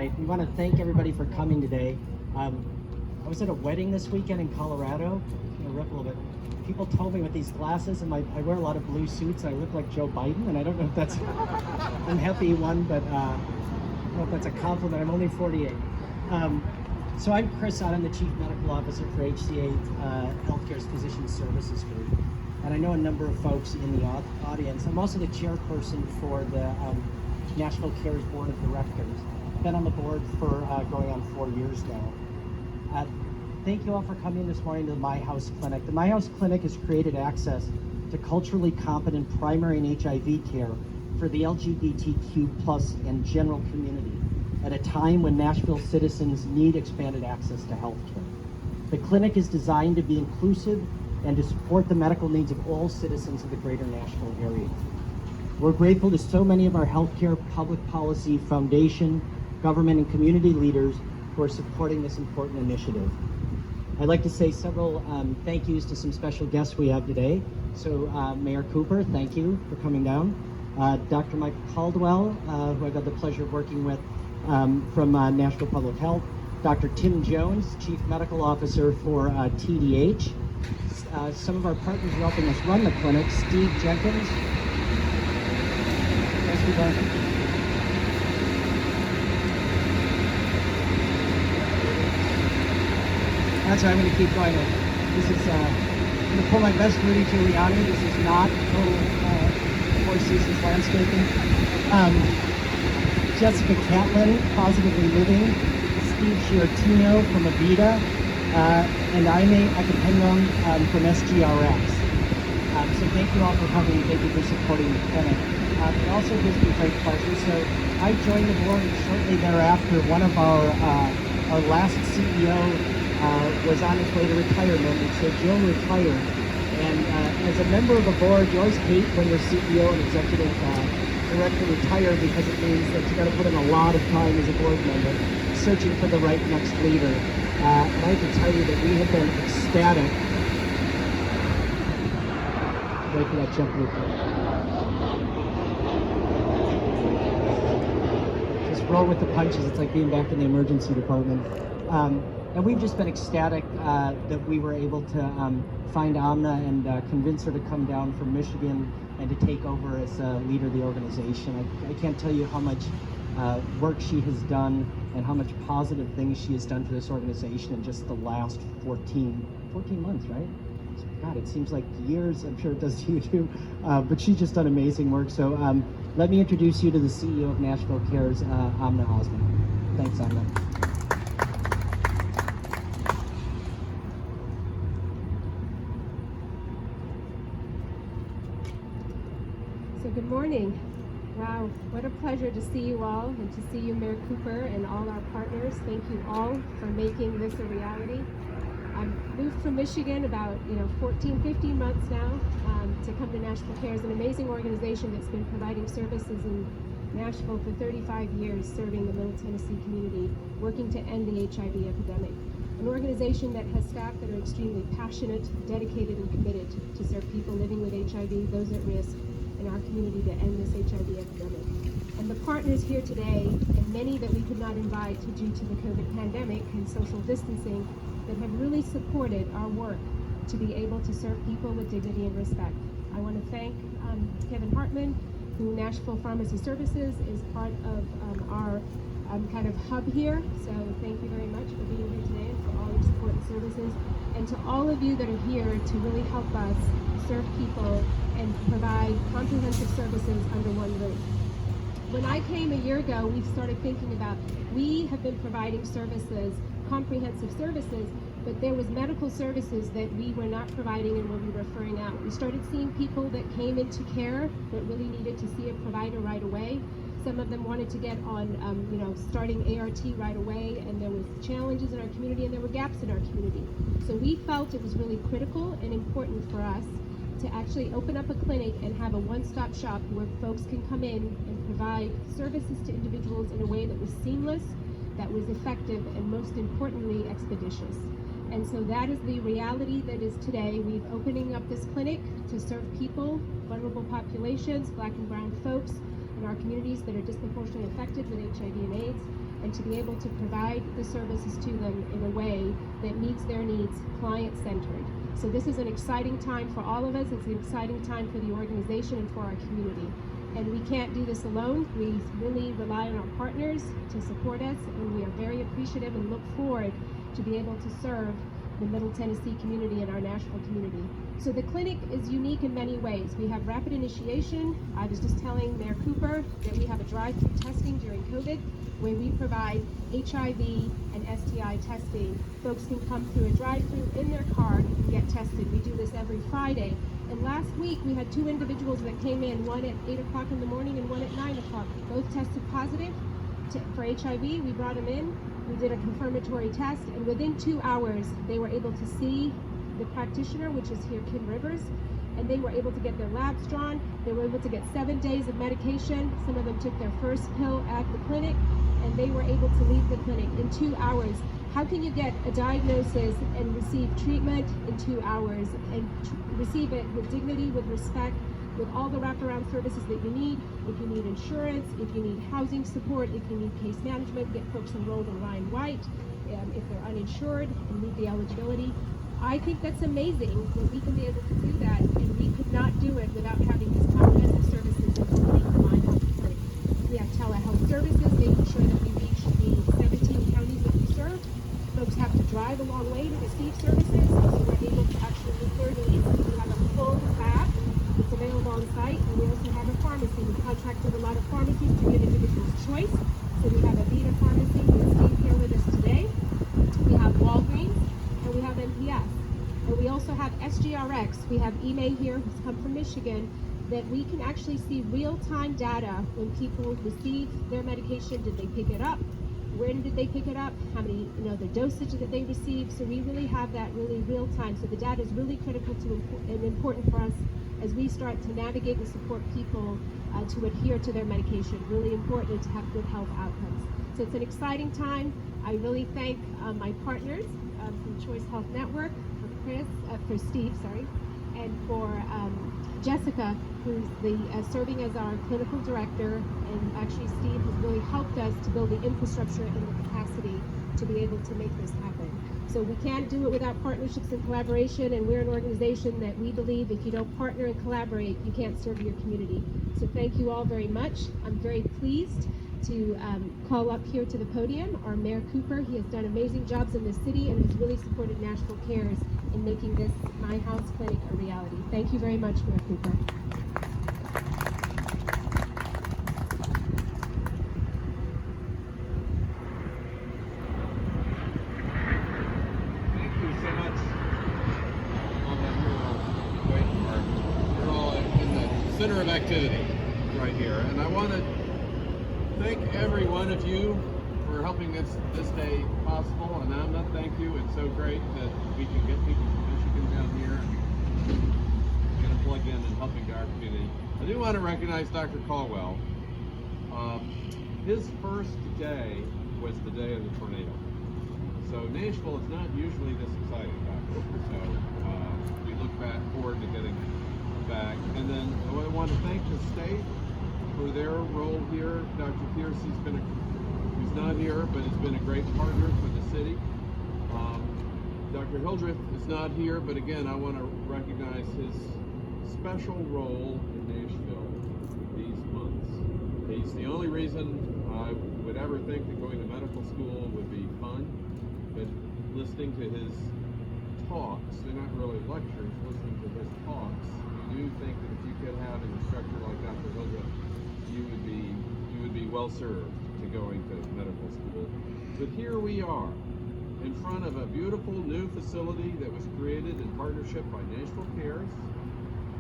tonight. We want to thank everybody for coming today. I was at a wedding this weekend in Colorado. I'm gonna rip a little bit. People told me with these glasses and I wear a lot of blue suits, I look like Joe Biden, and I don't know if that's I'm happy he won, but I don't know if that's a compliment. I'm only 48. So I'm Chris Ott. I'm the Chief Medical Officer for HCA Healthcare's Physician Services Group. And I know a number of folks in the audience. I'm also the chairperson for the Nashville Cares Board of Directors. Been on the board for going on 4 years now. Thank you all for coming this morning to the My House Clinic. The My House Clinic has created access to culturally competent primary and HIV care for the LGBTQ+ and general community at a time when Nashville citizens need expanded access to health care. The clinic is designed to be inclusive and to support the medical needs of all citizens of the greater Nashville area. We're grateful to so many of our healthcare, public policy, foundation, government, and community leaders who are supporting this important initiative. I'd like to say several thank yous to some special guests we have today. So Mayor Cooper, thank you for coming down. Dr. Michael Caldwell, who I've had the pleasure of working with from Nashville Public Health. Dr. Tim Jones, Chief Medical Officer for TDH. Some of our partners are helping us run the clinic. Steve Jenkins. That's right, I'm going to keep going. This is, I'm going to pull my best Rudy Giuliani. This is not total Four Seasons landscaping. Jessica Catlin, Positively Living. Steve Giartino from Avita. And Aime Akapenron from SGRX. So thank you all for coming. Thank you for supporting the clinic. It also gives me great pleasure. So I joined the board, and shortly thereafter, one of our last CEO was on his way to retirement, and so Jill retired. And as a member of a board, you always hate when your CEO and executive director retire, because it means that you got to put in a lot of time as a board member searching for the right next leader. And I can tell you that we have been ecstatic. Wait for that jump loop. Just roll with the punches. It's like being back in the emergency department. And we've just been ecstatic that we were able to find Amna and convince her to come down from Michigan and to take over as leader of the organization. I can't tell you how much work she has done and how much positive things she has done for this organization in just the last 14 months, right? God, it seems like years. I'm sure it does to you too. But she's just done amazing work. So let me introduce you to the CEO of Nashville Cares, Amna Osman. Thanks, Amna. So good morning. Wow, what a pleasure to see you all and to see you, Mayor Cooper, and all our partners. Thank you all for making this a reality. I've moved from Michigan about 14, 15 months now to come to Nashville Cares, an amazing organization that's been providing services in Nashville for 35 years, serving the Middle Tennessee community, working to end the HIV epidemic. An organization that has staff that are extremely passionate, dedicated, and committed to serve people living with HIV, those at risk, in our community to end this HIV epidemic. And the partners here today, and many that we could not invite due to the COVID pandemic and social distancing, that have really supported our work to be able to serve people with dignity and respect. I want to thank Kevin Hartman, who Nashville Pharmacy Services is part of our kind of hub here. So thank you very much for being here today and for all your support and services. And to all of you that are here to really help us serve people and provide comprehensive services under one roof. When I came a year ago, we started thinking about, we have been providing services, comprehensive services, but there was medical services that we were not providing and we were referring out. We started seeing people that came into care that really needed to see a provider right away. Some of them wanted to get on, starting ART right away, and there was challenges in our community and there were gaps in our community. So we felt it was really critical and important for us to actually open up a clinic and have a one-stop shop where folks can come in and provide services to individuals in a way that was seamless, that was effective, and most importantly, expeditious. And so that is the reality that is today. We're opening up this clinic to serve people, vulnerable populations, Black and brown folks in our communities that are disproportionately affected with HIV and AIDS. and to be able to provide the services to them in a way that meets their needs, client-centered. So this is an exciting time for all of us. It's an exciting time for the organization and for our community. And we can't do this alone. We really rely on our partners to support us, and we are very appreciative and look forward to be able to serve the Middle Tennessee community and our Nashville community. So the clinic is unique in many ways. We have rapid initiation. I was just telling Mayor Cooper that we have a drive-through testing during COVID where we provide HIV and STI testing. Folks can come through a drive-through in their car and get tested. We do this every Friday. And last week we had 2 individuals that came in, one at 8 o'clock in the morning and one at 9 o'clock. Both tested positive for HIV. We brought them in. We did a confirmatory test, and within 2 hours, they were able to see the practitioner, which is here, Kim Rivers, and they were able to get their labs drawn. They were able to get 7 days of medication. Some of them took their first pill at the clinic, and they were able to leave the clinic in 2 hours. How can you get a diagnosis and receive treatment in 2 hours and receive it with dignity, with respect, with all the wraparound services that you need? If you need insurance, if you need housing support, if you need case management, get folks enrolled in Ryan White, if they're uninsured and meet the eligibility. I think that's amazing that we can be able to do that, and we could not do it without having these comprehensive services, including the My Health Clinic. We have telehealth services, making sure that we reach the 17 counties that we serve. Folks have to drive a long way to receive services, so we're able to actually meet their needs. We have a full lab that's available on site, and we also have a pharmacy. We contract with a lot of pharmacies to give individuals choice. So we have a Vita Pharmacy with Steve here with us today. We have Walgreens, and we have MPS. And we also have SGRX. We have Ime here, who's come from Michigan, that we can actually see real-time data when people receive their medication. Did they pick it up? When did they pick it up? How many, the dosage that they received? So we really have that really real time. So the data is really critical to and important for us as we start to navigate and support people to adhere to their medication. Really important to have good health outcomes. So it's an exciting time. I really thank my partners from Choice Health Network, for Steve, and for Jessica, who's serving as our clinical director. And actually Steve has really helped us to build the infrastructure and the capacity to be able to make this happen. So we can't do it without partnerships and collaboration, and we're an organization that we believe if you don't partner and collaborate, you can't serve your community. So thank you all very much. I'm very pleased to call up here to the podium our Mayor Cooper. He has done amazing jobs in this city and has really supported Nashville Cares in making this My House Clinic a reality. Thank you very much, Mayor Cooper. Thank you so much. On that real great part. We're all in the center of activity right here, and I want to thank every one of you for helping this day possible. And I'm not thank you. It's so great that we can get people from Michigan down here and get them plugged in and helping our community. I do want to recognize Dr. Caldwell. His first day was the day of the tornado. So Nashville is not usually this exciting, Doctor. So we look forward to getting back. And then I want to thank the state for their role here. Dr. Pierce, he's not here, but has been a great partner for the city. Dr. Hildreth is not here, but again, I want to recognize his special role in Nashville these months. He's the only reason I would ever think that going to medical school would be fun, but listening to his talks, they're not really lectures, listening to his talks, you do think that if you could have an instructor like Dr. Hildreth, you would be well served to going to medical school. But here we are, in front of a beautiful new facility that was created in partnership by Nashville Cares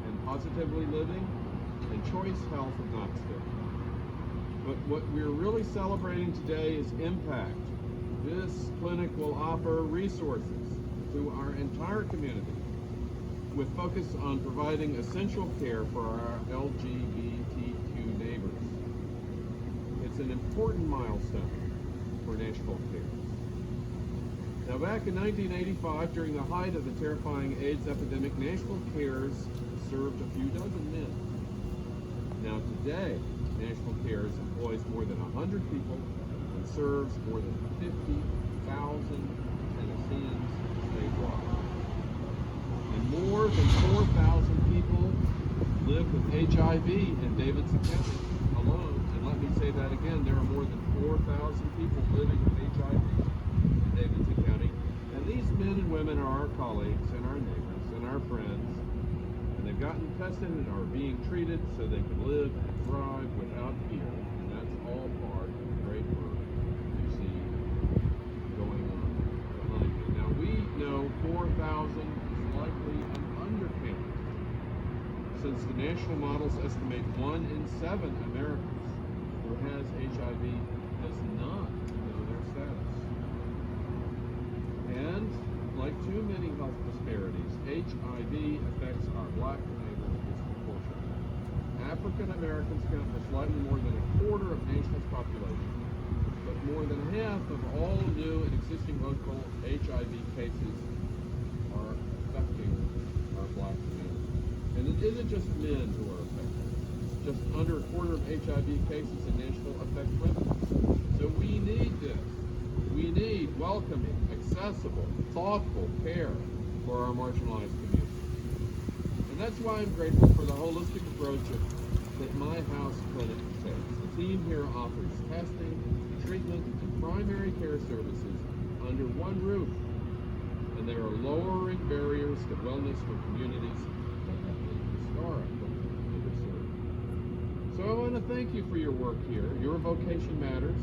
and Positively Living and Choice Health of Knoxville. But what we're really celebrating today is impact. This clinic will offer resources to our entire community with focus on providing essential care for our LGBTQ neighbors. It's an important milestone for Nashville Cares. Now, back in 1985, during the height of the terrifying AIDS epidemic, Nashville Cares served a few dozen men. Now today, Nashville Cares employs more than 100 people in serves more than 50,000 Tennesseans statewide. And more than 4,000 people live with HIV in Davidson County alone. And let me say that again, there are more than 4,000 people living with HIV in Davidson County. And these men and women are our colleagues and our neighbors and our friends. And they've gotten tested and are being treated so they can live and thrive without fear. And that's all part of the great work you see going on behind me. Now we know 4,000 is likely an undercount, since the national models estimate 1 in 7 Americans who has HIV does not know their status. And like too many health disparities, HIV affects our black neighbors disproportionately. African Americans count for slightly more than a quarter of Nashville's population, but more than half of all new and existing local HIV cases are affecting our black community. And it isn't just men who are affected. Just under a quarter of HIV cases in Nashville affect women. So we need this. We need welcoming, accessible, thoughtful care for our marginalized community. And that's why I'm grateful for the holistic approach that My House Clinic takes. The team here offers testing, treatment, and primary care services under one roof. And they are lowering barriers to wellness for communities that have been historically underserved. So I want to thank you for your work here. Your vocation matters.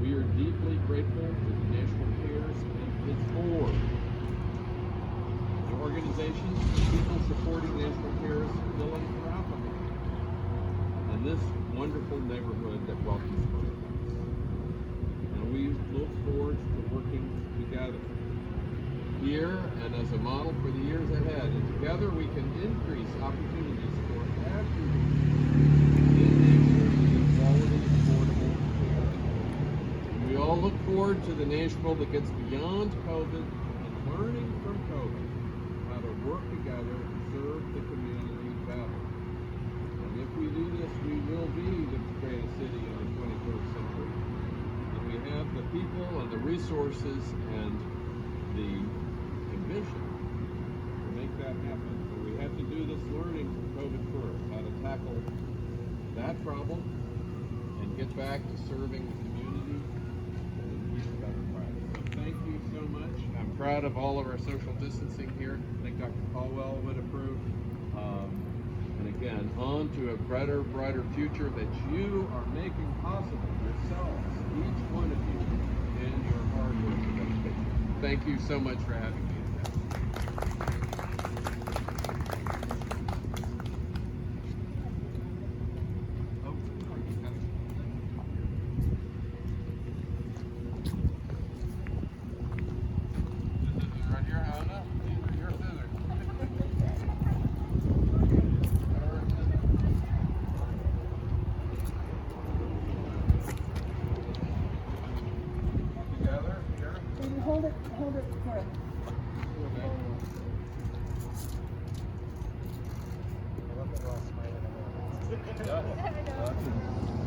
We are deeply grateful to the National Cares and its board, the organizations and people supporting National Cares philanthropically, and this wonderful neighborhood that welcomes us. And we look forward to working together here and as a model for the years ahead. And together we can increase opportunities for everyone in Nashville with quality, affordable care. We all look forward to the Nashville that gets beyond COVID and learning from COVID how to work together to serve the community better. And if we do this, we will be the greatest city in the 21st century. And we have the people and the resources and the ambition to make that happen. But we have to do this learning from COVID first, how to tackle that problem and get back to serving the community. So thank you so much. I'm proud of all of our social distancing here. I think Dr. Caldwell would approve. And again, on to a brighter future that you are making possible yourselves, each one of you, in your hard work and dedication. Thank you so much for having me today. Hold it for a Yeah.